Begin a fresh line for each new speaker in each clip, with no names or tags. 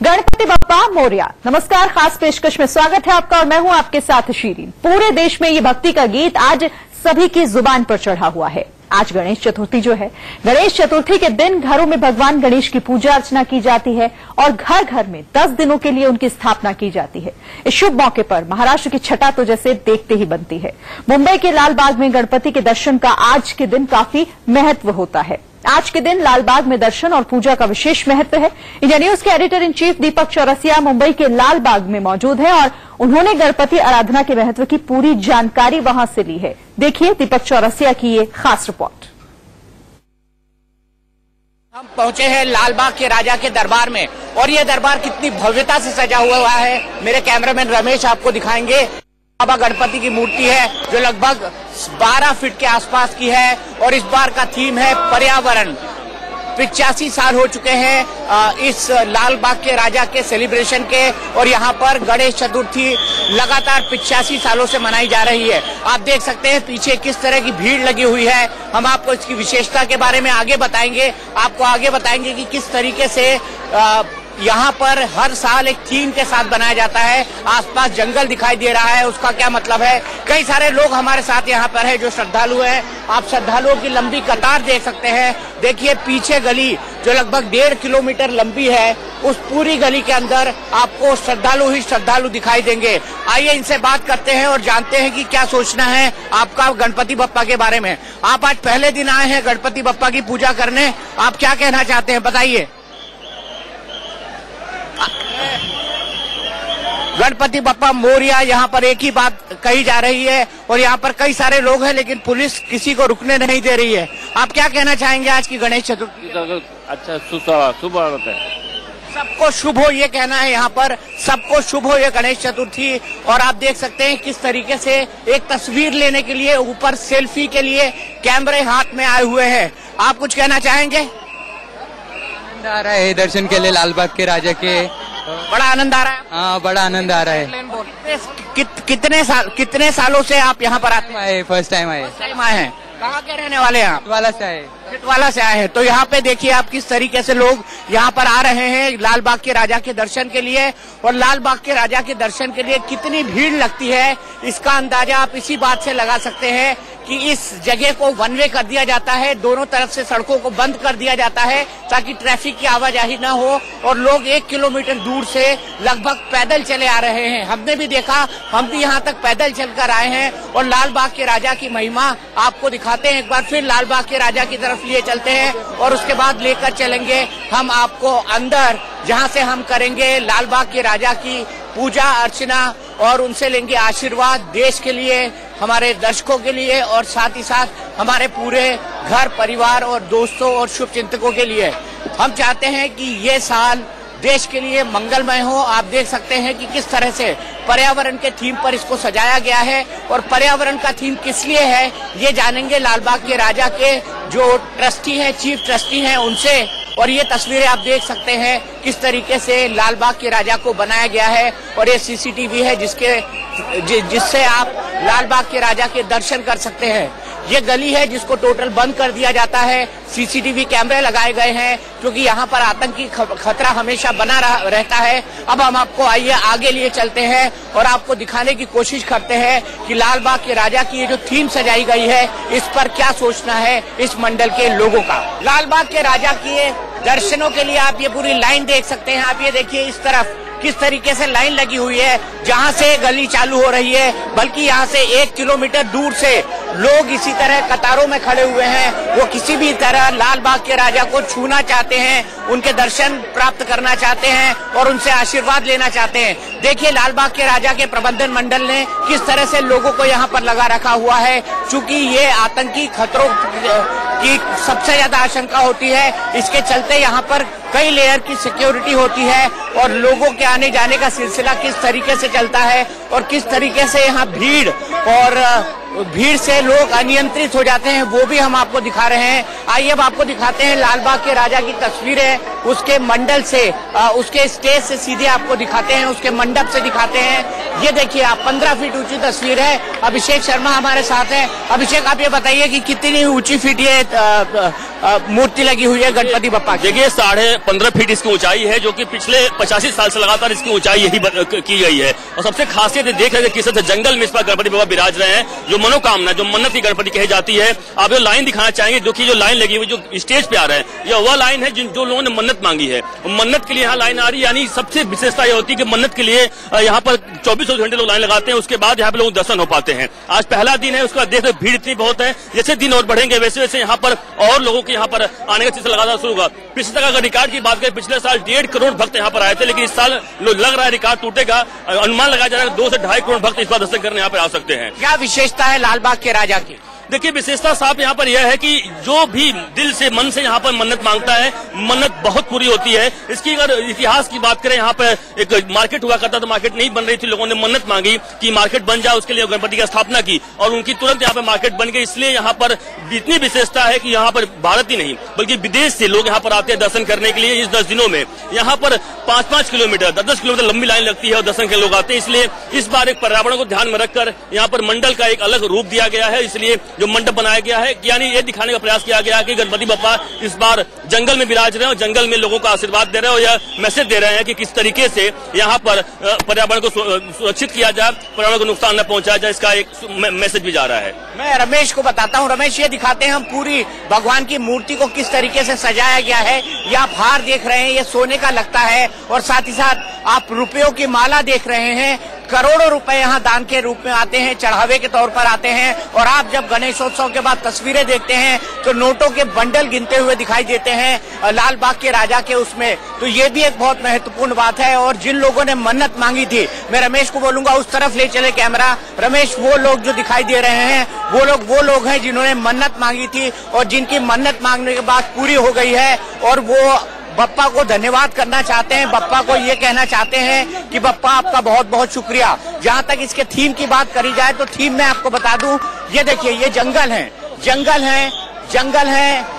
गणपति बप्पा मोरया। नमस्कार, खास पेशकश में स्वागत है आपका और मैं हूं आपके साथ शीरीन। पूरे देश में ये भक्ति का गीत आज सभी की जुबान पर चढ़ा हुआ है। आज गणेश चतुर्थी जो है, गणेश चतुर्थी के दिन घरों में भगवान गणेश की पूजा अर्चना की जाती है और घर घर में 10 दिनों के लिए उनकी स्थापना की जाती है। इस शुभ मौके पर महाराष्ट्र की छठा तो जैसे देखते ही बनती है। मुंबई के लाल बाग में गणपति के दर्शन का आज के दिन काफी महत्व होता है। आज के दिन लाल बाग में दर्शन और पूजा का विशेष महत्व है। इंडिया न्यूज के एडिटर इन चीफ दीपक चौरसिया मुंबई के लाल बाग में मौजूद हैं और उन्होंने गणपति आराधना के महत्व की पूरी जानकारी वहां से ली है। देखिए दीपक चौरसिया की ये खास रिपोर्ट।
हम पहुंचे हैं लाल बाग के राजा के दरबार में और ये दरबार कितनी भव्यता से सजा हुआ है, मेरे कैमरामैन रमेश आपको दिखाएंगे। बाबा गणपति की मूर्ति है जो लगभग 12 फीट के आसपास की है और इस बार का थीम है पर्यावरण। 85 साल हो चुके हैं इस लाल बाग के राजा के सेलिब्रेशन के और यहाँ पर गणेश चतुर्थी लगातार 85 सालों से मनाई जा रही है। आप देख सकते हैं पीछे किस तरह की भीड़ लगी हुई है। हम आपको इसकी विशेषता के बारे में आगे बताएंगे, आपको आगे बताएंगे कि किस तरीके से यहाँ पर हर साल एक थीम के साथ बनाया जाता है। आसपास जंगल दिखाई दे रहा है, उसका क्या मतलब है। कई सारे लोग हमारे साथ यहाँ पर है जो श्रद्धालु हैं। आप श्रद्धालुओं की लंबी कतार देख सकते हैं। देखिए पीछे गली जो लगभग 1.5 किलोमीटर लंबी है, उस पूरी गली के अंदर आपको श्रद्धालु ही श्रद्धालु दिखाई देंगे। आइए इनसे बात करते हैं और जानते हैं कि क्या सोचना है आपका गणपति बप्पा के बारे में। आप आज पहले दिन आए हैं गणपति बप्पा की पूजा करने, आप क्या कहना चाहते हैं बताइए। गणपति बप्पा मोरया, यहाँ पर एक ही बात कही जा रही है और यहाँ पर कई सारे लोग हैं लेकिन पुलिस किसी को रुकने नहीं दे रही है। आप क्या कहना चाहेंगे आज की गणेश चतुर्थी?
अच्छा शुभ होता है,
सबको शुभ हो ये कहना है यहाँ पर, सबको शुभ हो ये गणेश चतुर्थी। और आप देख सकते हैं किस तरीके से एक तस्वीर लेने के लिए ऊपर सेल्फी के लिए कैमरे हाथ में आए हुए हैं। आप कुछ कहना चाहेंगे?
आनंद आ रहा है दर्शन के लिए लाल बाग के राजा के,
बड़ा आनंद आ रहा है।
हाँ बड़ा आनंद आ रहा है।
कितने सालों से आप यहाँ पर आते हैं?
फर्स्ट टाइम आए
हैं। कहाँ के रहने वाले हैं आप?
वाला से आए।
टिटवाला से आए हैं। तो यहाँ पे देखिए आप किस तरीके से लोग यहाँ पर आ रहे हैं लाल बाग के राजा के दर्शन के लिए। और लाल बाग के राजा के दर्शन के लिए कितनी भीड़ लगती है इसका अंदाजा आप इसी बात से लगा सकते हैं कि इस जगह को वन वे कर दिया जाता है, दोनों तरफ से सड़कों को बंद कर दिया जाता है ताकि ट्रैफिक की आवाजाही न हो और लोग 1 किलोमीटर दूर से लगभग पैदल चले आ रहे हैं। हमने भी देखा, हम भी यहाँ तक पैदल चलकर आए हैं और लाल बाग के राजा की महिमा आपको दिखाते हैं। एक बार फिर लाल बाग के राजा की तरफ लिए चलते हैं और उसके बाद लेकर चलेंगे हम आपको अंदर, जहाँ से हम करेंगे लाल बाग के राजा की पूजा अर्चना और उनसे लेंगे आशीर्वाद देश के लिए, हमारे दर्शकों के लिए और साथ ही साथ हमारे पूरे घर परिवार और दोस्तों और शुभ चिंतकों के लिए। हम चाहते हैं कि ये साल देश के लिए मंगलमय हो। आप देख सकते हैं कि किस तरह से पर्यावरण के थीम पर इसको सजाया गया है और पर्यावरण का थीम किस लिए है ये जानेंगे लाल बाग के राजा के जो ट्रस्टी हैं, चीफ ट्रस्टी हैं उनसे। और ये तस्वीरें आप देख सकते हैं किस तरीके से लाल बाग के राजा को बनाया गया है और ये सीसीटीवी है जिससे आप लाल बाग के राजा के दर्शन कर सकते हैं। ये गली है जिसको टोटल बंद कर दिया जाता है, सीसीटीवी कैमरे लगाए गए हैं क्योंकि यहाँ पर आतंकी खतरा हमेशा बना रहता है। अब हम आपको आइए आगे लिए चलते हैं और आपको दिखाने की कोशिश करते हैं कि लाल बाग के राजा की ये जो थीम सजाई गई है इस पर क्या सोचना है इस मंडल के लोगों का। लाल बाग के राजा के दर्शनों के लिए आप ये पूरी लाइन देख सकते हैं। आप ये देखिए इस तरफ किस तरीके से लाइन लगी हुई है, जहां से गली चालू हो रही है, बल्कि यहां से 1 किलोमीटर दूर से लोग इसी तरह कतारों में खड़े हुए हैं। वो किसी भी तरह लाल बाग के राजा को छूना चाहते हैं, उनके दर्शन प्राप्त करना चाहते हैं और उनसे आशीर्वाद लेना चाहते हैं। देखिए लाल बाग के राजा के प्रबंधन मंडल ने किस तरह से लोगों को यहाँ पर लगा रखा हुआ है, चूंकि ये आतंकी खतरों की सबसे ज्यादा आशंका होती है। इसके चलते यहाँ पर कई लेयर की सिक्योरिटी होती है और लोगों के आने जाने का सिलसिला किस तरीके से चलता है और किस तरीके से यहाँ भीड़ से लोग अनियंत्रित हो जाते हैं वो भी हम आपको दिखा रहे हैं। आइए अब आपको दिखाते हैं लाल बाग के राजा की तस्वीरें उसके मंडल से, उसके स्टेज से सीधे आपको दिखाते हैं, उसके मंडप से दिखाते हैं। ये देखिए आप 15 फीट ऊंची तस्वीर है। अभिषेक शर्मा हमारे साथ हैं। अभिषेक आप ये बताइए कि कितनी ऊंची फीट ये मूर्ति लगी हुई है गणपति बप्पा की।
देखिए 15.5 फीट इसकी ऊंचाई है, जो कि पिछले 85 साल से लगातार इसकी ऊंचाई यही की गई है। और सबसे खासियत देख रहे हैं किस तरह जंगल में इस पर गणपति बाबा विराज रहे हैं। जो मनोकामना, जो मन्नत की गणपति कही जाती है, आप जो लाइन दिखाना चाहेंगे, जो लाइन लगी हुई जो स्टेज पे आ रहा है, यह वह लाइन है जो लोगों ने मन्नत मांगी है। मन्नत के लिए यहाँ लाइन आ रही है, यानी सबसे विशेषता यह होती है कि मन्नत के लिए यहाँ पर 24 घंटे लोग लाइन लगाते हैं, उसके बाद यहाँ पे लोग दर्शन हो पाते हैं। आज पहला दिन है, उसका देख भीड़ इतनी बहुत है, जैसे दिन और बढ़ेंगे वैसे वैसे यहाँ पर और लोगों के यहाँ पर आने का सिलसिला लगातार शुरू होगा। पिछले तक अगर रिकॉर्ड की बात करें, पिछले साल 1.5 करोड़ भक्त यहाँ पर आए थे, लेकिन इस साल लग रहा है रिकॉर्ड टूटेगा। अनुमान लगाया जा रहा है 2 से 2.5 करोड़ भक्त इस बार दर्शन करने यहाँ पर आ सकते हैं।
क्या विशेषता है लाल बाग के राजा की?
देखिए विशेषता साहब यहाँ पर यह है कि जो भी दिल से मन से यहाँ पर मन्नत मांगता है, मन्नत बहुत पूरी होती है। इसकी अगर इतिहास की बात करें, यहाँ पर एक मार्केट हुआ करता था, मार्केट नहीं बन रही थी, लोगों ने मन्नत मांगी कि मार्केट बन जाए, उसके लिए गणपति की स्थापना की और उनकी तुरंत यहाँ पर मार्केट बन गई। इसलिए यहाँ पर इतनी विशेषता है कि यहाँ पर भारत ही नहीं बल्कि विदेश से लोग यहाँ पर आते हैं दर्शन करने के लिए। इस 10 दिनों में यहाँ पर 5-5 किलोमीटर 10-10 किलोमीटर लंबी लाइन लगती है और दर्शन के लोग आते हैं। इसलिए इस बार एक पर्यावरण को ध्यान में रखकर यहाँ पर मंडल का एक अलग रूप दिया गया है। इसलिए जो मंडप बनाया गया है, यानी ये दिखाने का प्रयास किया गया है कि गणपति बप्पा इस बार जंगल में विराज रहे हैं और जंगल में लोगों को आशीर्वाद दे रहे हैं और यह मैसेज दे रहे हैं कि किस तरीके से यहाँ पर पर्यावरण को सुरक्षित किया जाए, पर्यावरण को नुकसान न पहुंचाया जाए, इसका एक मैसेज भी जा रहा है।
मैं रमेश को बताता हूँ। रमेश, ये दिखाते हैं हम पूरी भगवान की मूर्ति को किस तरीके से सजाया गया है। ये आप हार देख रहे हैं, ये सोने का लगता है और साथ ही साथ आप रुपयों की माला देख रहे हैं। करोड़ों रुपए यहाँ दान के रूप में आते हैं, चढ़ावे के तौर पर आते हैं। और आप जब गणेशोत्सव के बाद तस्वीरें देखते हैं तो नोटों के बंडल गिनते हुए दिखाई देते हैं लाल बाग के राजा के उसमें। तो ये भी एक बहुत महत्वपूर्ण बात है। और जिन लोगों ने मन्नत मांगी थी, मैं रमेश को बोलूंगा उस तरफ ले चले कैमरा। रमेश, वो लोग जो दिखाई दे रहे हैं वो लोग हैं जिन्होंने मन्नत मांगी थी और जिनकी मन्नत मांगने के बाद पूरी हो गई है और वो बप्पा को धन्यवाद करना चाहते हैं। बप्पा को ये कहना चाहते हैं कि बप्पा आपका बहुत बहुत शुक्रिया। जहाँ तक इसके थीम की बात करी जाए तो थीम में आपको बता दूं, ये देखिए, ये जंगल है,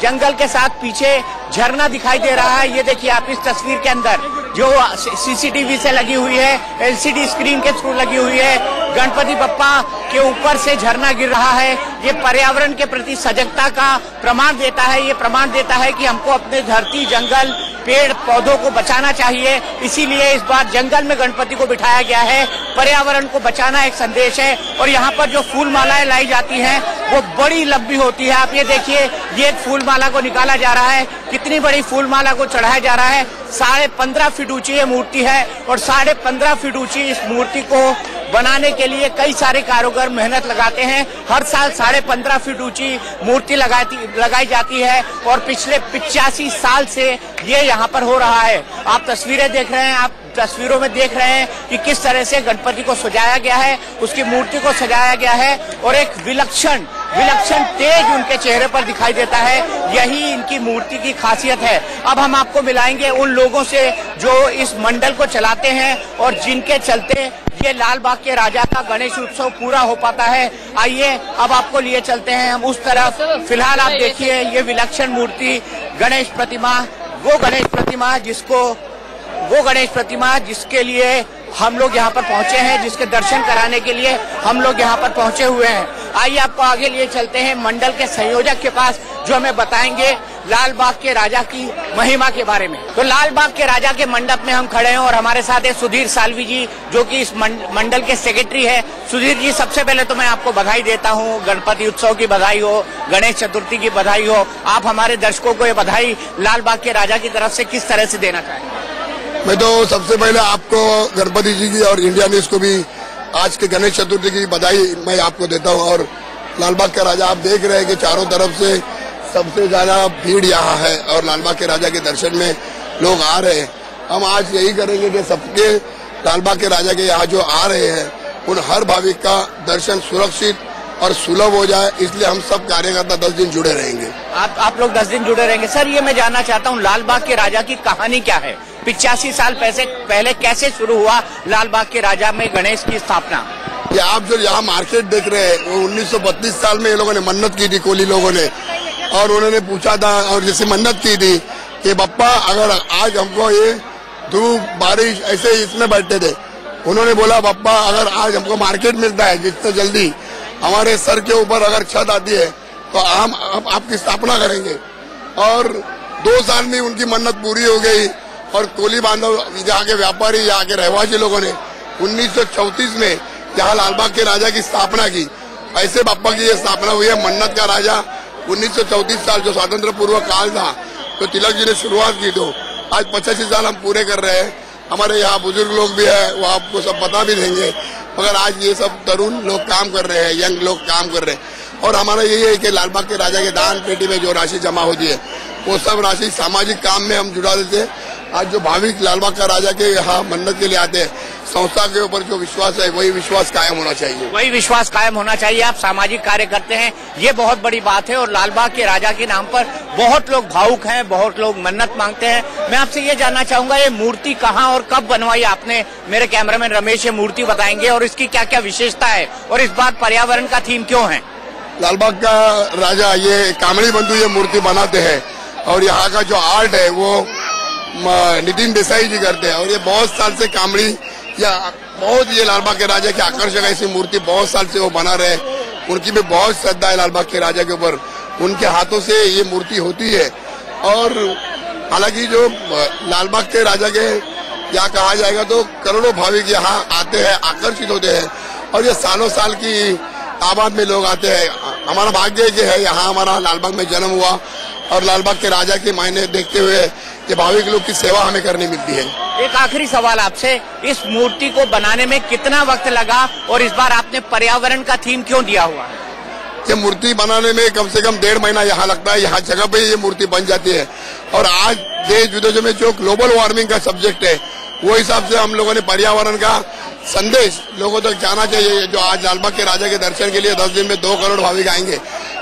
जंगल के साथ पीछे झरना दिखाई दे रहा है। ये देखिए आप इस तस्वीर के अंदर जो सीसीटीवी से लगी हुई है, एलसीडी स्क्रीन के थ्रू लगी हुई है, गणपति बप्पा के ऊपर से झरना गिर रहा है। ये पर्यावरण के प्रति सजगता का प्रमाण देता है। ये प्रमाण देता है कि हमको अपने धरती, जंगल, पेड़ पौधों को बचाना चाहिए। इसीलिए इस बार जंगल में गणपति को बिठाया गया है। पर्यावरण को बचाना एक संदेश है। और यहाँ पर जो फूल मालाएं लाई जाती हैं वो बड़ी लंबी होती है। आप ये देखिए, ये एक फूल माला को निकाला जा रहा है, कितनी बड़ी फूल माला को चढ़ाया जा रहा है। 15.5 फीट ऊंची ये मूर्ति है और 15.5 फीट ऊंची इस मूर्ति को बनाने के लिए कई सारे कारीगर मेहनत लगाते हैं। हर साल 15.5 फीट ऊंची मूर्ति लगाई जाती है और पिछले 85 साल से ये यहाँ पर हो रहा है। आप तस्वीरें देख रहे हैं, आप तस्वीरों में देख रहे हैं कि किस तरह से गणपति को सजाया गया है, उसकी मूर्ति को सजाया गया है और एक विलक्षण तेज उनके चेहरे पर दिखाई देता है। यही इनकी मूर्ति की खासियत है। अब हम आपको मिलाएंगे उन लोगों से जो इस मंडल को चलाते हैं और जिनके चलते ये लाल बाग के राजा का गणेश उत्सव पूरा हो पाता है। आइए अब आपको लिए चलते हैं हम उस तरफ। फिलहाल आप देखिए ये विलक्षण मूर्ति गणेश प्रतिमा जिसके लिए हम लोग यहाँ पर पहुंचे हैं, जिसके दर्शन कराने के लिए हम लोग यहाँ पर पहुंचे हुए हैं। आइए आपको आगे लिए चलते हैं मंडल के संयोजक के पास, जो हमें बताएंगे लाल बाग के राजा की महिमा के बारे में। तो लाल बाग के राजा के मंडप में हम खड़े हैं और हमारे साथ है सुधीर सालवी जी, जो कि इस मंडल के सेक्रेटरी है। सुधीर जी, सबसे पहले तो मैं आपको बधाई देता हूँ, गणपति उत्सव की बधाई हो, गणेश चतुर्थी की बधाई हो। आप हमारे दर्शकों को ये बधाई लाल बाग के राजा की तरफ से किस तरह से देना चाहेंगे?
मैं तो सबसे पहले आपको, गणपति जी की और इंडिया न्यूज को भी आज के गणेश चतुर्थी की बधाई मैं आपको देता हूँ। और लालबाग का राजा आप देख रहे हैं कि चारों तरफ से सबसे ज्यादा भीड़ यहाँ है और लालबाग के राजा के दर्शन में लोग आ रहे हैं। हम आज यही करेंगे कि सबके लालबाग के राजा के यहाँ जो आ रहे हैं उन हर भाविक का दर्शन सुरक्षित और सुलभ हो जाए, इसलिए हम सब कार्यकर्ता 10 दिन जुड़े रहेंगे।
आप लोग 10 दिन जुड़े रहेंगे। सर, ये मैं जानना चाहता हूँ, लाल बाग के राजा की कहानी क्या है? 85 साल पहले कैसे शुरू हुआ लाल बाग के राजा में गणेश की स्थापना?
ये आप जो यहाँ मार्केट देख रहे हैं, वो 1932 साल में ये लोगों ने मन्नत की थी, कोली लोगों ने, और उन्होंने पूछा था और जैसे मन्नत की थी कि बप्पा अगर आज हमको ये धूप बारिश ऐसे इसमें बैठते थे, उन्होंने बोला बप्पा अगर आज हमको मार्केट मिलता है जितने जल्दी हमारे सर के ऊपर अगर छत आती है तो हम आपकी स्थापना करेंगे। और 2 साल में उनकी मन्नत पूरी हो गई। और कोली बांधव यहाँ के व्यापारी, यहाँ के रहवासी लोगों ने 1934 में यहाँ लालबाग के राजा की स्थापना की। ऐसे बापा की ये स्थापना हुई है। मन्नत का राजा 1934 साल जो स्वतंत्र पूर्व काल था, तो तिलक जी ने शुरुआत की, तो आज 85 साल हम पूरे कर रहे हैं। हमारे यहाँ बुजुर्ग लोग भी है, वो आपको सब बता भी देंगे। मगर आज ये सब तरुण लोग काम कर रहे हैं, यंग लोग काम कर रहे हैं। और हमारा यही है कि लालबाग के राजा के दान पेटी में जो राशि जमा होती है, वो सब राशि सामाजिक काम में हम जुड़ा देते हैं। आज जो भाविक लालबाग का राजा के यहाँ मन्नत के लिए आते हैं, संस्था के ऊपर जो विश्वास है, वही विश्वास कायम होना चाहिए।
वही विश्वास कायम होना चाहिए। आप सामाजिक कार्य करते हैं, ये बहुत बड़ी बात है। और लालबाग के राजा के नाम पर बहुत लोग भावुक हैं, बहुत लोग मन्नत मांगते हैं। मैं आपसे ये जानना चाहूंगा, ये मूर्ति कहाँ और कब बनवाई आपने? मेरे कैमरामैन रमेश ये मूर्ति बताएंगे और इसकी क्या क्या विशेषता है, और इस बार पर्यावरण का थीम क्यों है?
लालबाग का राजा ये कामड़ी बंधु ये मूर्ति बनाते हैं, और यहाँ का जो आर्ट है वो नितिन देसाई जी करते हैं। और ये बहुत साल से कामड़ी या बहुत ये लालबाग के राजा की आकर्षक ऐसी मूर्ति बहुत साल से वो बना रहे। उनकी भी बहुत श्रद्धा है लालबाग के राजा के ऊपर। उनके हाथों से ये मूर्ति होती है। और हालांकि जो लालबाग के राजा के यहाँ कहा जाएगा तो करोड़ों भाविक यहाँ आते हैं, आकर्षित होते हैं। और ये सालों साल की तादाद में लोग आते हैं। हमारा भाग्य है यहाँ हमारा लालबाग में जन्म हुआ, और लालबाग के राजा के मायने देखते हुए ये भाविक लोग की सेवा हमें करनी मिलती है।
एक आखिरी सवाल आपसे, इस मूर्ति को बनाने में कितना वक्त लगा, और इस बार आपने पर्यावरण का थीम क्यों दिया हुआ?
ये मूर्ति बनाने में कम से कम 1.5 महीना यहाँ लगता है। यहाँ जगह पे ये मूर्ति बन जाती है। और आज देश विदेशों में जो ग्लोबल वार्मिंग का सब्जेक्ट है, वो हिसाब से हम लोगों ने पर्यावरण का संदेश लोगों तक जाना चाहिए। जो आज लालबाग के राजा के दर्शन के लिए 10 दिन में 2 करोड़ भाविक आएंगे,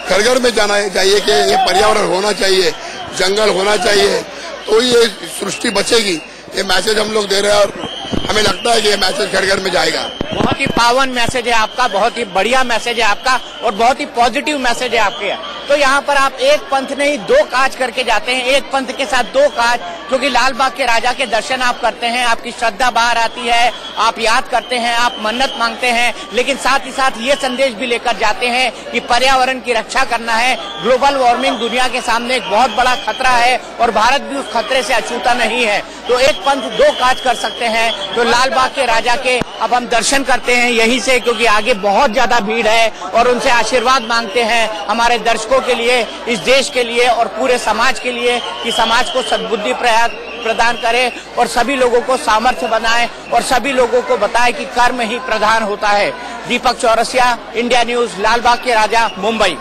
घर घर में जाना चाहिए कि ये पर्यावरण होना चाहिए, जंगल होना चाहिए, तो ये सृष्टि बचेगी। ये मैसेज हम लोग दे रहे हैं, और हमें लगता है कि ये मैसेज घर घर में जाएगा।
बहुत ही पावन मैसेज है आपका, बहुत ही बढ़िया मैसेज है आपका, और बहुत ही पॉजिटिव मैसेज है आपके। तो यहाँ पर आप एक पंथ नहीं 2 काज करके जाते हैं, एक पंथ के साथ 2 काज, क्योंकि लालबाग के राजा के दर्शन आप करते हैं, आपकी श्रद्धा बाहर आती है, आप याद करते हैं, आप मन्नत मांगते हैं, लेकिन साथ ही साथ ये संदेश भी लेकर जाते हैं कि पर्यावरण की रक्षा करना है। ग्लोबल वार्मिंग दुनिया के सामने एक बहुत बड़ा खतरा है, और भारत भी उस खतरे से अछूता नहीं है। तो एक पंथ 2 काज कर सकते हैं। तो लालबाग के राजा के अब हम दर्शन करते हैं यहीं से, क्योंकि आगे बहुत ज्यादा भीड़ है, और उनसे आशीर्वाद मांगते हैं हमारे दर्शकों के लिए, इस देश के लिए और पूरे समाज के लिए, कि समाज को सद्बुद्धि प्रदान करे और सभी लोगों को सामर्थ्य बनाए, और सभी लोगों को बताए कि कर्म ही प्रधान होता है। दीपक चौरसिया, इंडिया न्यूज, लालबाग के राजा, मुंबई।